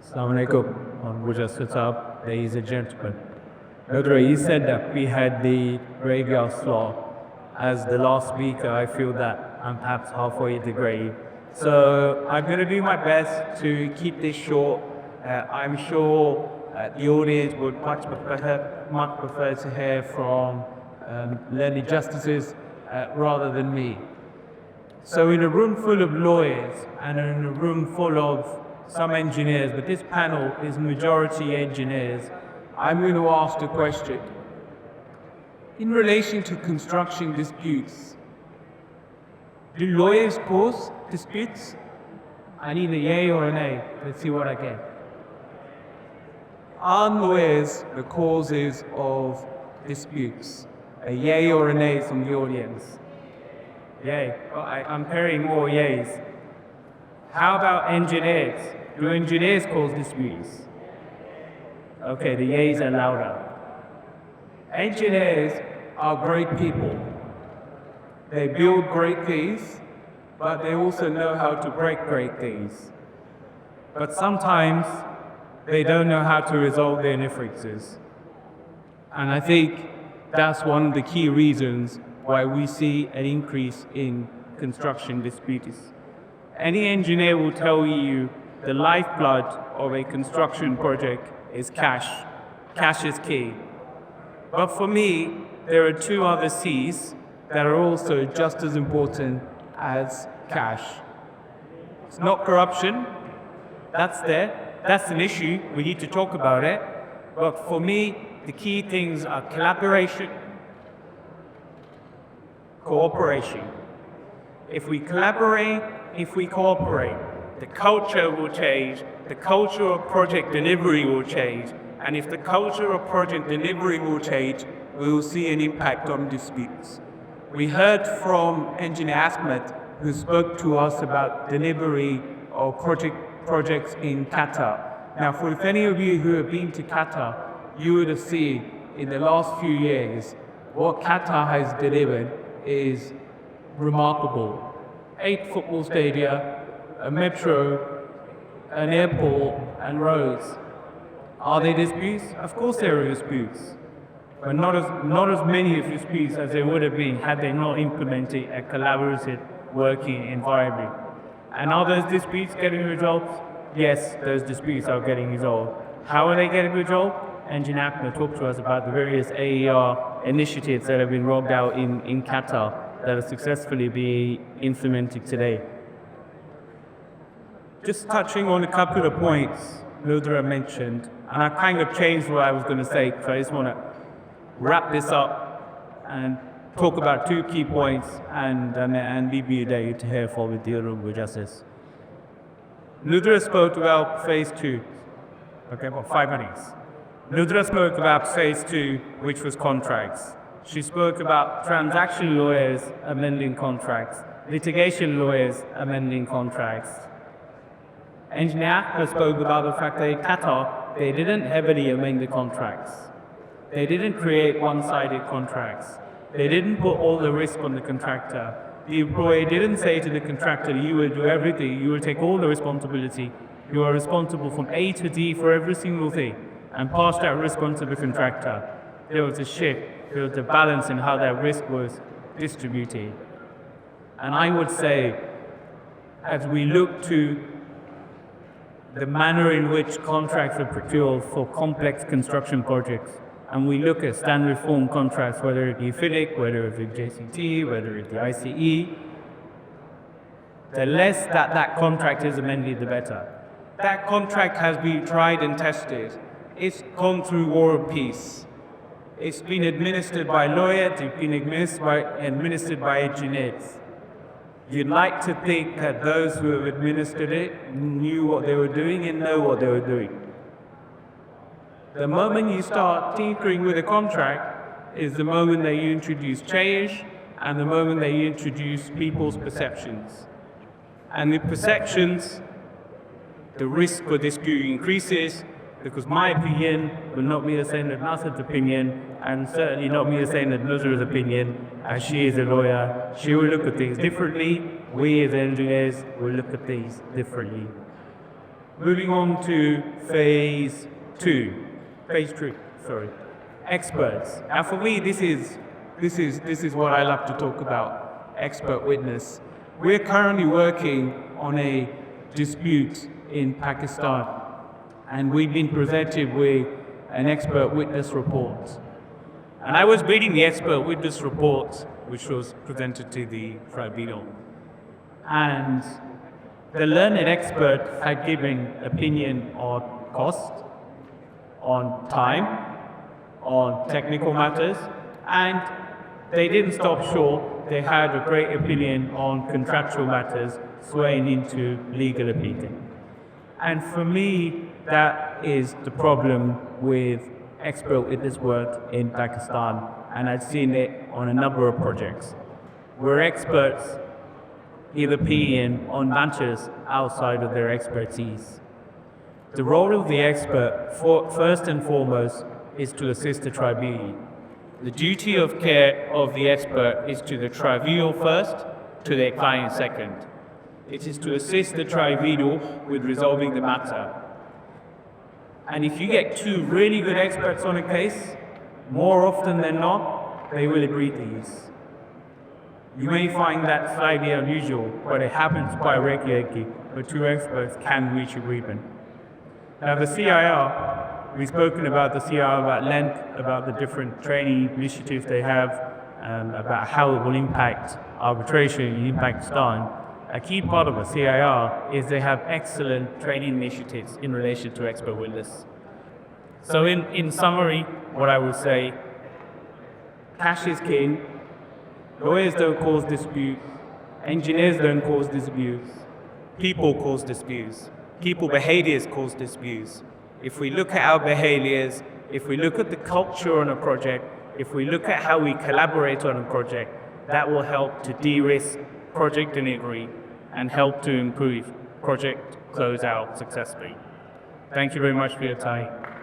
Assalamu alaikum. On just Ciarb, ladies and gentlemen. Brother, you said that we had the graveyard slot. As the last speaker, I feel that I'm perhaps halfway to the grave. So I'm going to do my best to keep this short. I'm sure the audience would much prefer to hear from learned justices rather than me. So in a room full of lawyers and in a room full of some engineers, but this panel is majority engineers, I'm going to ask the question. In relation to construction disputes, do lawyers cause disputes? I need a yay or a nay. Let's see what I get. Are lawyers the causes of disputes? A yay or a nay from the audience? Yay. Well, I'm hearing more yays. How about engineers? Do engineers cause disputes? Okay, the yays are louder. Engineers are great people. They build great things, but they also know how to break great things. But sometimes they don't know how to resolve their differences. And I think that's one of the key reasons why we see an increase in construction disputes. Any engineer will tell you the lifeblood of a construction project is cash. Cash is key. But for me, there are two other C's that are also just as important as cash. It's not corruption. That's there. That's an issue. We need to talk about it. But for me, the key things are collaboration, cooperation. If we collaborate, if we cooperate, the culture will change, the culture of project delivery will change, and if the culture of project delivery will change, we will see an impact on disputes. We heard from Engineer Ahmed, who spoke to us about delivery of projects in Qatar. Now, for if any of you who have been to Qatar, you would have seen in the last few years, what Qatar has delivered is remarkable. 8 football stadia, a metro, an airport, and roads. Are there disputes? Of course there are disputes, but not as many disputes as there would have been had they not implemented a collaborative working environment. And are those disputes getting resolved? Yes, those disputes are getting resolved. How are they getting resolved? Engineer Ahmed talked to us about the various AER initiatives that have been rolled out in Qatar that are successfully being implemented today. Just touching on a couple of points Ludra mentioned, and I kind of changed what I was going to say, so I just want to wrap this up and talk about 2 key points and leave you there to hear for with the Honourable Justice. Ludra spoke about phase 2. Okay, well, 5 minutes. Ludra spoke about phase 2, which was contracts. She spoke about transaction lawyers amending contracts, litigation lawyers amending contracts. Engineer Ahmed spoke about the fact that in Qatar, they didn't heavily amend the contracts. They didn't create one-sided contracts. They didn't put all the risk on the contractor. The employer didn't say to the contractor, you will do everything, you will take all the responsibility. You are responsible from A to D for every single thing, and pass that risk on to the contractor. There was a shift, there was a balance in how that risk was distributed. And I would say, as we look to the manner in which contracts are procured for complex construction projects, and we look at standard form contracts, whether it be FIDIC, whether it be JCT, whether it be ICE, the less that contract is amended, the better. That contract has been tried and tested. It's gone through War and Peace. It's been administered by lawyers, it's been administered by engineers. You'd like to think that those who have administered it knew what they were doing and know what they were doing. The moment you start tinkering with a contract is the moment that you introduce change and the moment that you introduce people's perceptions. And with perceptions, the risk for dispute increases, because my opinion will not be the same as Nasser's opinion, and certainly not be the same as Nusra's opinion, as she is a lawyer. She will look at things differently. We as engineers will look at things differently. Moving on to phase two, sorry, experts. Now for me, this is what I love to talk about, expert witness. We're currently working on a dispute in Pakistan, and we've been presented with an expert witness report. And I was reading the expert witness report, which was presented to the tribunal. And the learned expert had given opinion on cost, on time, on technical matters, and they didn't stop short. They had a great opinion on contractual matters, swaying into legal opinion. And for me, that is the problem with expert witness work in Pakistan, and I've seen it on a number of projects, where experts either opinion on matters outside of their expertise. The role of the expert, first and foremost, is to assist the tribunal. The duty of care of the expert is to the tribunal first, to their client second. It is to assist the tribunal with resolving the matter. And if you get two really good experts on a case, more often than not, they will agree to these. You may find that slightly unusual, but it happens quite regularly where two experts can reach agreement. Now the CIR, we've spoken about the CIR at length, about the different training initiatives they have, about how it will impact arbitration in Pakistan. A key part of the CIR is they have excellent training initiatives in relation to expert witness. So in summary, what I would say, cash is king. Lawyers don't cause disputes, engineers don't cause disputes, people cause disputes, people behaviors cause disputes. If we look at our behaviors, if we look at the culture on a project, if we look at how we collaborate on a project, that will help to de-risk project delivery and help to improve project closeout successfully. Thank you very much for your time.